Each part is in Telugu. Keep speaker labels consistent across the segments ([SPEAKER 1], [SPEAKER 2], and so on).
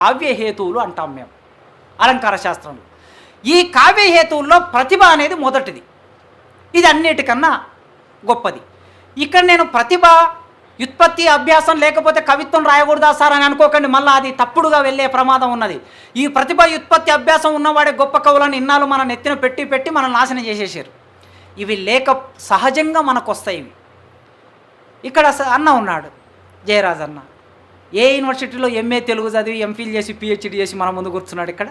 [SPEAKER 1] కావ్యహేతువులు అంటాం మేము అలంకార శాస్త్రంలో. ఈ కావ్యహేతువుల్లో ప్రతిభ అనేది మొదటిది, ఇది అన్నిటికన్నా గొప్పది. ఇక్కడ నేను ప్రతిభ, వ్యుత్పత్తి, అభ్యాసం లేకపోతే కవిత్వం రాయకూడదా సార్ అని అనుకోకండి, మళ్ళీ అది తప్పుడుగా వెళ్ళే ప్రమాదం ఉన్నది. ఈ ప్రతిభ, వ్యుత్పత్తి, అభ్యాసం ఉన్నవాడే గొప్ప కవులను ఇన్నాళ్ళు మన నెత్తిన పెట్టి మనం నాశనం చేసేసారు. ఇవి లేక సహజంగా మనకు వస్తాయి. ఇవి ఇక్కడ అన్న ఉన్నాడు, జయరాజ్ అన్న, ఏ యూనివర్సిటీలో ఎంఏ తెలుగు చదివి ఎంఫిల్ చేసి పిహెచ్డి చేసి మన ముందు కూర్చున్నాడు. ఇక్కడ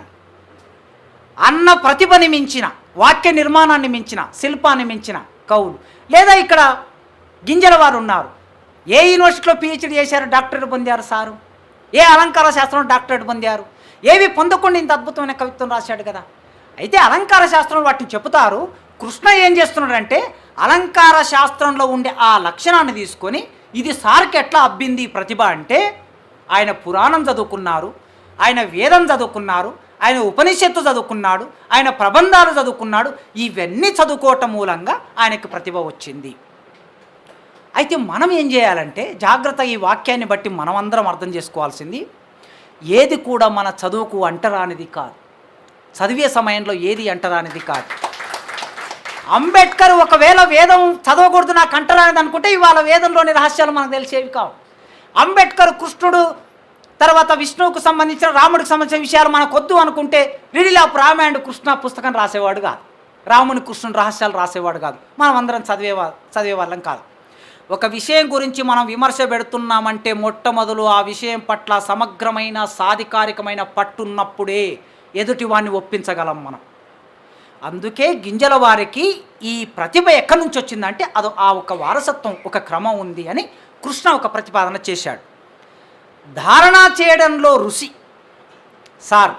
[SPEAKER 1] అన్న ప్రతిభని మించిన, వాక్య నిర్మాణాన్ని మించిన, శిల్పాన్ని మించిన కవులు లేదా ఇక్కడ గింజల వారు ఉన్నారు. ఏ యూనివర్సిటీలో పిహెచ్డి చేశారు, డాక్టరేట్ పొందారు సారు. ఏ అలంకార శాస్త్రంలో డాక్టరేట్ పొందారు. ఏవి పొందకుండా ఇంత అద్భుతమైన కవిత్వం రాశాడు కదా. అయితే అలంకార శాస్త్రం వాటిని చెబుతారు. కృష్ణ ఏం చేస్తున్నాడంటే అలంకార శాస్త్రంలో ఉండే ఆ లక్షణాన్ని తీసుకొని ఇది సార్కి ఎట్లా అబ్బింది ప్రతిభ అంటే, ఆయన పురాణం చదువుకున్నారు, ఆయన వేదం చదువుకున్నారు, ఆయన ఉపనిషత్తు చదువుకున్నాడు, ఆయన ప్రబంధాలు చదువుకున్నాడు. ఇవన్నీ చదువుకోవటం మూలంగా ఆయనకు ప్రతిభ వచ్చింది. అయితే మనం ఏం చేయాలంటే జాగ్రత్తగా ఈ వాక్యాన్ని బట్టి మనమందరం అర్థం చేసుకోవాల్సింది, ఏది కూడా మన చదువుకు అంటరానిది కాదు. చదివే సమయంలో ఏది అంటరానిది కాదు. అంబేద్కర్ ఒకవేళ వేదం చదవకూడదు, నాకు అంటరానిది అనుకుంటే ఇవాళ వేదంలోని రహస్యాలు మనకు తెలిసేవి కావు. అంబేద్కర్ కృష్ణుడు తర్వాత విష్ణువుకు సంబంధించిన, రాముడికి సంబంధించిన విషయాలు మనకొద్దు అనుకుంటే riddle of Rama and Krishna పుస్తకం రాసేవాడు కాదు, రాముని కృష్ణుని రహస్యాలు రాసేవాడు కాదు, మనం అందరం చదివే వాళ్ళం కాదు. ఒక విషయం గురించి మనం విమర్శ పెడుతున్నామంటే మొట్టమొదలు ఆ విషయం పట్ల సమగ్రమైన సాధికారికమైన పట్టున్నప్పుడే ఎదుటివాడిని ఒప్పించగలం మనం. అందుకే గింజల వారికి ఈ ప్రతిభ ఎక్కడి నుంచి వచ్చిందంటే అది ఆ ఒక వారసత్వం, ఒక క్రమం ఉంది అని కృష్ణ ఒక ప్రతిపాదన చేశాడు. ధారణ చేయడంలో ఋషి సార్,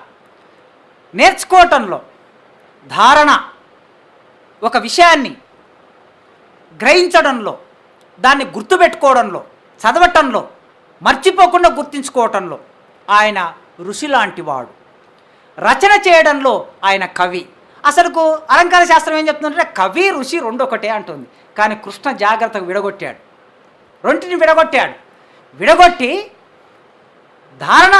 [SPEAKER 1] నేర్చుకోవటంలో ధారణ, ఒక విషయాన్ని గ్రహించడంలో, దాన్ని గుర్తుపెట్టుకోవడంలో, చదవటంలో, మర్చిపోకుండా గుర్తించుకోవటంలో ఆయన ఋషి లాంటి వాడు. రచన చేయడంలో ఆయన కవి. అసలుకు అలంకార శాస్త్రం ఏం చెప్తుందంటే కవి ఋషి రెండు ఒకటే అంటుంది. కానీ కృష్ణ జాగ్రత్తగా విడగొట్టాడు, రెంటిని విడగొట్టి ధారణ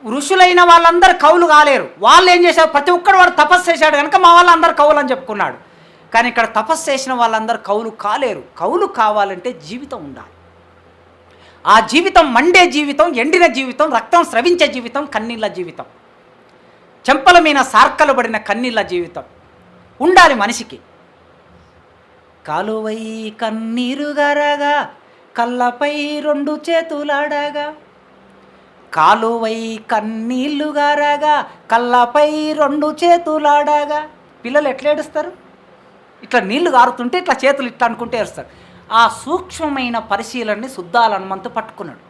[SPEAKER 1] ఋషులైన వాళ్ళందరూ కవులు కాలేరు. వాళ్ళు ఏం చేశారు, ప్రతి ఒక్కడు వాడు తపస్సు చేశాడు కనుక మా వాళ్ళందరూ కవులు అని చెప్పుకున్నాడు. కానీ ఇక్కడ తపస్సు చేసిన వాళ్ళందరూ కవులు కాలేరు. కవులు కావాలంటే జీవితం ఉండాలి. ఆ జీవితం మండే జీవితం, ఎండిన జీవితం, రక్తం స్రవించే జీవితం, కన్నీళ్ళ జీవితం, చెంపల మీద సార్కలు పడిన కన్నీళ్ళ జీవితం ఉండాలి మనిషికి. కాలువై కన్నీరు గరగా కళ్ళపై రెండు చేతులాడగా, కాలువై కన్నీళ్లు గారగా కళ్ళపై రెండు చేతులాడగా. పిల్లలు ఎట్లా ఏడుస్తారు? ఇట్లా నీళ్లు గారుతుంటే ఇట్లా చేతులు ఇట్లా అనుకుంటే ఏడుస్తారు. ఆ సూక్ష్మమైన పరిశీలనని శుద్ధాల హనుమంతు పట్టుకున్నాడు.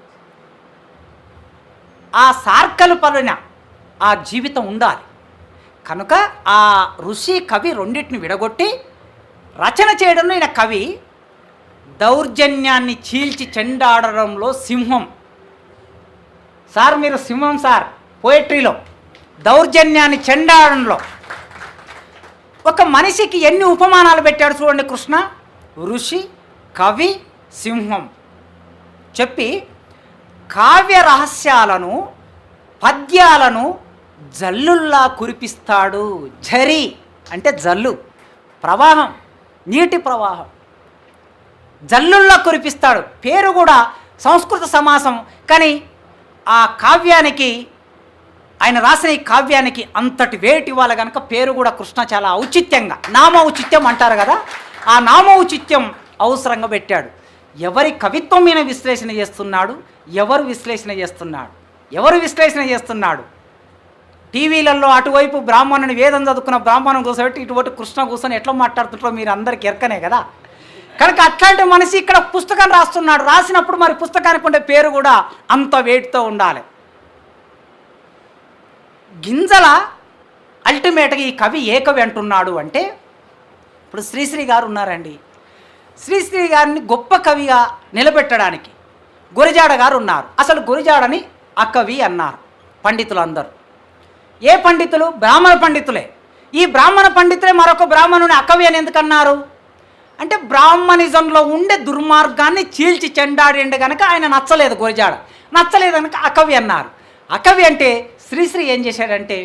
[SPEAKER 1] ఆ సార్కలు పడిన ఆ జీవితం ఉండాలి కనుక ఆ ఋషి కవి రెండింటిని విడగొట్టి రచన చేయడంలో ఈయన కవి. దౌర్జన్యాన్ని చీల్చి చెండాడడంలో సింహం సార్, మీరు సింహం సార్. పోయట్రీలో దౌర్జన్యాన్ని చెండాడడంలో ఒక మనిషికి ఎన్ని ఉపమానాలు పెట్టాడు చూడండి కృష్ణ. ఋషి, కవి, సింహం చెప్పి కావ్య రహస్యాలను, పద్యాలను జల్లుల్లా కురిపిస్తాడు. ఝరి అంటే జల్లు, ప్రవాహం, నీటి ప్రవాహం, జల్లుల్లా కురిపిస్తాడు. పేరు కూడా సంస్కృత సమాసం, కానీ ఆ కావ్యానికి, ఆయన రాసిన ఈ కావ్యానికి అంతటి వేటి ఇవ్వాలి కనుక పేరు కూడా కృష్ణ చాలా ఔచిత్యంగా, నామ ఔచిత్యం అంటారు కదా, ఆ నామ ఔచిత్యం అవసరంగా పెట్టాడు. ఎవరి కవిత్వం మీద విశ్లేషణ చేస్తున్నాడు, ఎవరు విశ్లేషణ చేస్తున్నాడు. టీవీలలో అటువైపు బ్రాహ్మణుని వేదం చదువుకున్న బ్రాహ్మణం కూర్చోబెట్టి ఇటువంటి కృష్ణ కూర్చొని ఎట్లా మాట్లాడుతుంటారో మీరు అందరికీ ఎరకనే కదా. కనుక అట్లాంటి మనిషి ఇక్కడ పుస్తకం రాస్తున్నాడు. రాసినప్పుడు మరి పుస్తకానికి ఉండే పేరు కూడా అంత వెయిట్తో ఉండాలి. గింజల అల్టిమేట్గా ఈ కవి ఏ కవి అంటున్నాడు అంటే, ఇప్పుడు శ్రీశ్రీ గారు ఉన్నారండి. శ్రీశ్రీ గారిని గొప్ప కవిగా నిలబెట్టడానికి గురజాడ గారు ఉన్నారు. అసలు గురజాడని అకవి అన్నారు పండితులందరూ. ఏ పండితులు? బ్రాహ్మణ పండితులే. ఈ బ్రాహ్మణ పండితులే మరొక బ్రాహ్మణుని అకవి అని ఎందుకన్నారు అంటే, బ్రాహ్మణిజంలో ఉండే దుర్మార్గాన్ని చీల్చి చెండాడిండు కనుక ఆయన నచ్చలేదు గురజాడ, నచ్చలేదు కనుక అకవి అన్నారు. అకవి అంటే శ్రీశ్రీ ఏం చేశాడంటే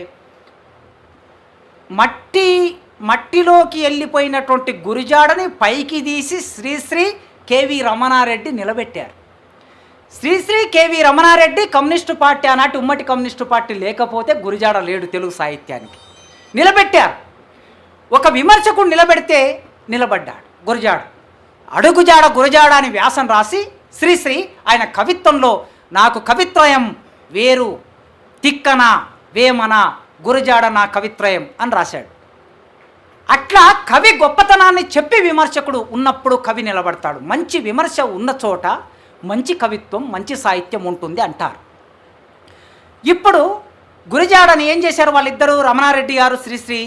[SPEAKER 1] మట్టిలోకి వెళ్ళిపోయినటువంటి గురిజాడని పైకి తీసి శ్రీశ్రీ కేవి రమణారెడ్డి నిలబెట్టారు. Sri Sri KV Ramana Reddy communist party, ఆనాటి ఉమ్మడి కమ్యూనిస్టు పార్టీ లేకపోతే గురిజాడ లేడు తెలుగు సాహిత్యానికి. నిలబెట్టారు. ఒక విమర్శకుడు నిలబెడితే నిలబడ్డాడు గురజాడ. అడుగుజాడ గురజాడ అని వ్యాసం రాసి శ్రీశ్రీ ఆయన కవిత్వంలో నాకు కవిత్రయం వేరు తిక్కన వేమన గురజాడ నా కవిత్రయం అని రాశాడు. అట్లా కవి గొప్పతనాన్ని చెప్పి విమర్శకుడు ఉన్నప్పుడు కవి నిలబడతాడు. మంచి విమర్శ ఉన్న చోట మంచి కవిత్వం మంచి సాహిత్యం ఉంటుంది అంటారు. ఇప్పుడు గురజాడని ఏం చేశారు వాళ్ళిద్దరూ, రమణారెడ్డి గారు శ్రీశ్రీ,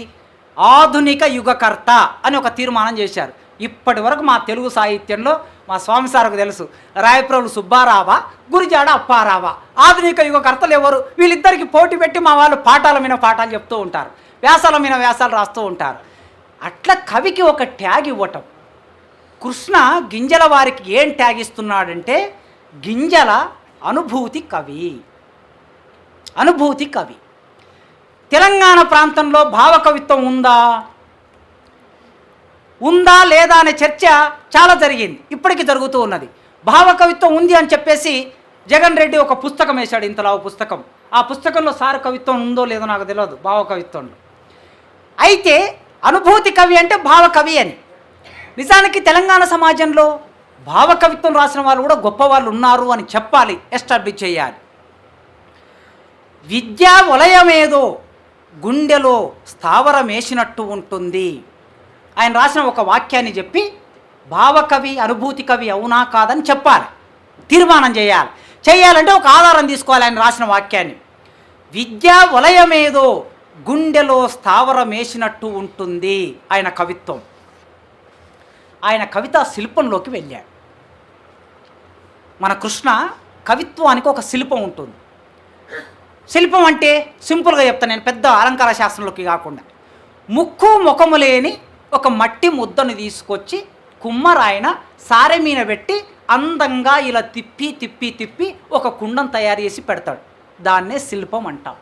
[SPEAKER 1] ఆధునిక యుగకర్త అని ఒక తీర్మానం చేశారు. ఇప్పటి వరకు మా తెలుగు సాహిత్యంలో మా స్వామి సార్కు తెలుసు, రాయప్రోలు సుబ్బారావా గురిజాడ అప్పారావా ఆధునిక యుగకర్తలు ఎవరు? వీళ్ళిద్దరికి పోటీ పెట్టి మా వాళ్ళు పాఠాల మీద పాఠాలు చెప్తూ ఉంటారు, వ్యాసాల మీద వ్యాసాలు రాస్తూ ఉంటారు. అట్లా కవికి ఒక ట్యాగ్ ఇవ్వటం. కృష్ణ గింజల వారికి ఏం ట్యాగ్ ఇస్తున్నాడంటే గింజల అనుభూతి కవి. అనుభూతి కవి. తెలంగాణ ప్రాంతంలో భావకవిత్వం ఉందా లేదా అనే చర్చ చాలా జరిగింది, ఇప్పటికీ జరుగుతూ ఉన్నది. భావకవిత్వం ఉంది అని చెప్పేసి జగన్ రెడ్డి ఒక పుస్తకం వేశాడు, ఇంతలా పుస్తకం. ఆ పుస్తకంలో సార కవిత్వం ఉందో లేదో నాకు తెలియదు భావకవిత్వంలో. అయితే అనుభూతి కవి అంటే భావకవి అని. నిజానికి తెలంగాణ సమాజంలో భావకవిత్వం రాసిన వాళ్ళు కూడా గొప్పవాళ్ళు ఉన్నారు అని చెప్పాలి, ఎస్టాబ్లిష్ చేయాలి. విద్యా వలయమేదో గుండెలో స్థావరమేసినట్టు ఉంటుంది. ఆయన రాసిన ఒక వాక్యాన్ని చెప్పి భావకవి అనుభూతి కవి అవునా కాదని చెప్పాలి, తీర్మానం చేయాలి. చేయాలంటే ఒక ఆధారం తీసుకోవాలి ఆయన రాసిన వాక్యాన్ని. విద్యా వలయమేదో గుండెలో స్థావరమేసినట్టు ఉంటుంది ఆయన కవిత్వం. ఆయన కవితా శిల్పంలోకి వెళ్ళాడు. మన కృష్ణ కవిత్వానికి ఒక శిల్పం ఉంటుంది. శిల్పం అంటే సింపుల్గా చెప్తాను నేను, పెద్ద అలంకార శాస్త్రంలోకి కాకుండా. ముక్కు ముఖము లేని ఒక మట్టి ముద్దను తీసుకొచ్చి కుమ్మరాయన సారె మీద పెట్టి అందంగా ఇలా తిప్పి తిప్పి తిప్పి ఒక కుండను తయారు చేసి పెడతాడు. దాన్నే శిల్పం అంటాం.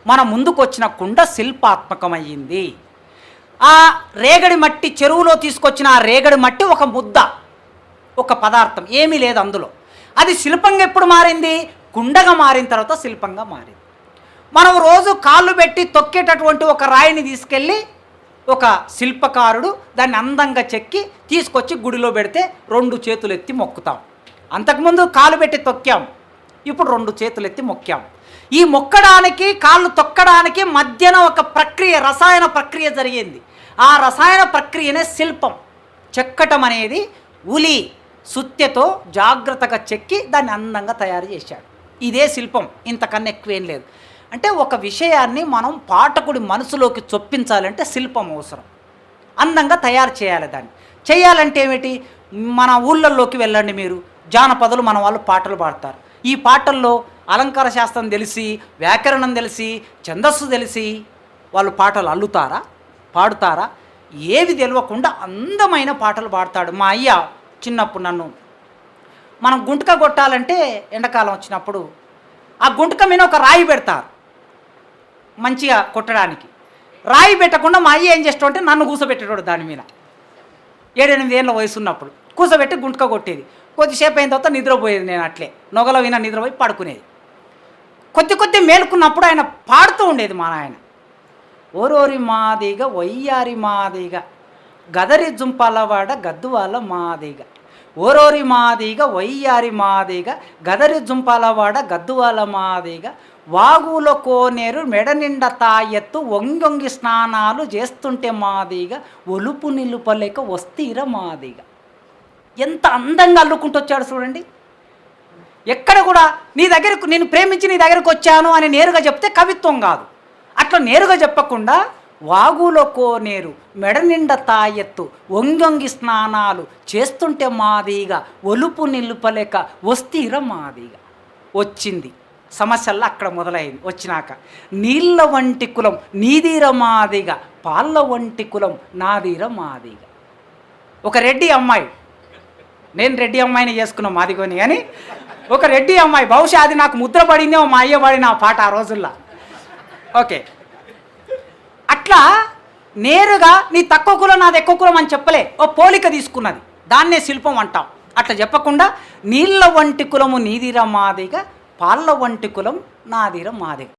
[SPEAKER 1] మన ముందుకు వచ్చిన కుండ శిల్పాత్మకమయ్యింది. ఆ రేగడి మట్టి, చెరువులో తీసుకొచ్చిన ఆ రేగడి మట్టి ఒక ముద్ద, ఒక పదార్థం, ఏమీ లేదు అందులో. అది శిల్పంగా ఎప్పుడు మారింది? కుండగా మారిన తర్వాత శిల్పంగా మారింది. మనం రోజు కాళ్ళు పెట్టి తొక్కేటటువంటి ఒక రాయిని తీసుకెళ్ళి ఒక శిల్పకారుడు దాన్ని అందంగా చెక్కి తీసుకొచ్చి గుడిలో పెడితే 2 చేతులు ఎత్తి మొక్కుతాం. అంతకుముందు కాలు పెట్టి తొక్కాం, ఇప్పుడు 2 చేతులు ఎత్తి మొక్కాం. ఈ మొక్కడానికి కాళ్ళు తొక్కడానికి మధ్యన ఒక ప్రక్రియ, రసాయన ప్రక్రియ జరిగింది. ఆ రసాయన ప్రక్రియనే శిల్పం. చెక్కటం అనేది ఉలి సుత్తెతో జాగ్రత్తగా చెక్కి దాన్ని అందంగా తయారు చేశాడు. ఇదే శిల్పం, ఇంతకన్నా ఎక్కువేం లేదు. అంటే ఒక విషయాన్ని మనం పాఠకుడి మనసులోకి చొప్పించాలంటే శిల్పం అవసరం. అందంగా తయారు చేయాలి. దాన్ని చేయాలంటే ఏమిటి? మన ఊళ్ళల్లోకి వెళ్ళండి మీరు, జానపదులు మన వాళ్ళు పాటలు పాడతారు. ఈ పాటల్లో అలంకార శాస్త్రం తెలిసి, వ్యాకరణం తెలిసి, ఛందస్సు తెలిసి వాళ్ళు పాటలు అల్లుతారా, పాడుతారా? ఏవి తెలియకుండా అందమైన పాటలు పాడతాడు. మా అయ్య చిన్నప్పుడు మనం గుంటక కొట్టాలంటే ఎండాకాలం వచ్చినప్పుడు ఆ గుంటక మీద ఒక రాయి పెడతారు మంచిగా కొట్టడానికి. రాయి పెట్టకుండా మా అయ్య ఏం చేస్తాడు అంటే నన్ను కూసబెట్టేటోడు దాని మీద. 7-8 ఏళ్ళ వయసు ఉన్నప్పుడు కూసబెట్టి గుంటక కొట్టేది. కొద్దిసేపు అయిన తర్వాత నిద్రపోయేది. నేను అట్లే నొగల విన నిద్రపోయి పడుకునేది. కొద్ది మేలుకున్నప్పుడు ఆయన పాడుతూ ఉండేది మా నాయన. ఓరోరి మాదిగ వయ్యారి మాదిగ గదరి జుంపాలవాడ గద్దువాల మాదిగ, ఓరోరి మాదిగ వయ్యారి మాదిగ గదరి జుంపాలవాడ గద్దువాల మాదిగ, వాగుల కోనేరు మెడ నిండా తాయెత్తు వంగొంగి స్నానాలు చేస్తుంటే మాదిగ, ఒలుపు నిలుపలేక వస్తీర మాదిగ. ఎంత అందంగా అల్లుకుంటూ వచ్చాడు చూడండి. ఎక్కడ కూడా నేను ప్రేమించి నీ దగ్గరకు వచ్చాను అని నేరుగా చెప్తే కవిత్వం కాదు. అట్లా నేరుగా చెప్పకుండా వాగులో కోనేరు మెడ నిండా తాయెత్తు వంగొంగి స్నానాలు చేస్తుంటే మాదిగా, ఒలుపు నిలుపలేక వస్తీర మాదిగా. వచ్చింది సమస్యల్లో అక్కడ మొదలైంది. వచ్చినాక నీళ్ళ వంటి కులం నీదీర మాదిగా, పాళ్ళ వంటి కులం నాదీర మాదిగా. ఒక రెడ్డి అమ్మాయి, నేను రెడ్డి అమ్మాయిని చేసుకున్నాం మాదిగోని, కానీ ఒక రెడ్డి అమ్మాయి, బహుశా అది నాకు ముద్ర పడిందేమో మా అయ్య పడిన ఆ పాట ఆ రోజుల్లో. ఓకే, అట్లా నేరుగా నీ తక్కువ కులం నాది ఎక్కువ కులం అని చెప్పలే, ఓ పోలిక తీసుకున్నది, దాన్నే శిల్పం అంటాం. అట్లా చెప్పకుండా నీళ్ళ వంటి కులము నీదిర మాదిగా, పాళ్ళ వంటి కులం నాదిర మాదిగా.